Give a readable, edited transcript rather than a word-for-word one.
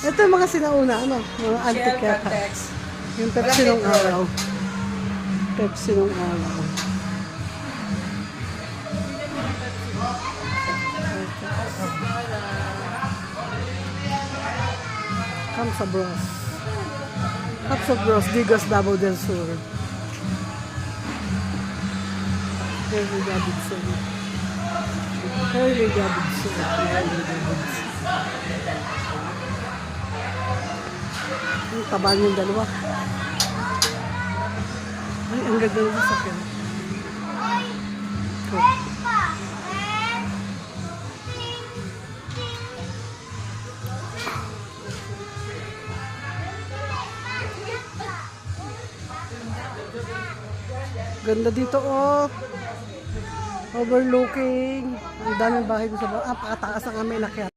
Ito yung mga sinauna, ano? Mga antique yata. Yung Pepsi nung araw. Pepsi nung araw. Kamsa Bros. Kamsa Bros. Digas Davao del Sur. Harley Davidson. Harley Davidson. Harley Davidson. Yung taban yung dalawa. Ay, ang ganda ng sasakyan. Cool. Ganda dito, oh. Overlooking. Ang daming bahay ko sa baba. Ah, pakataas ang aming nakyat.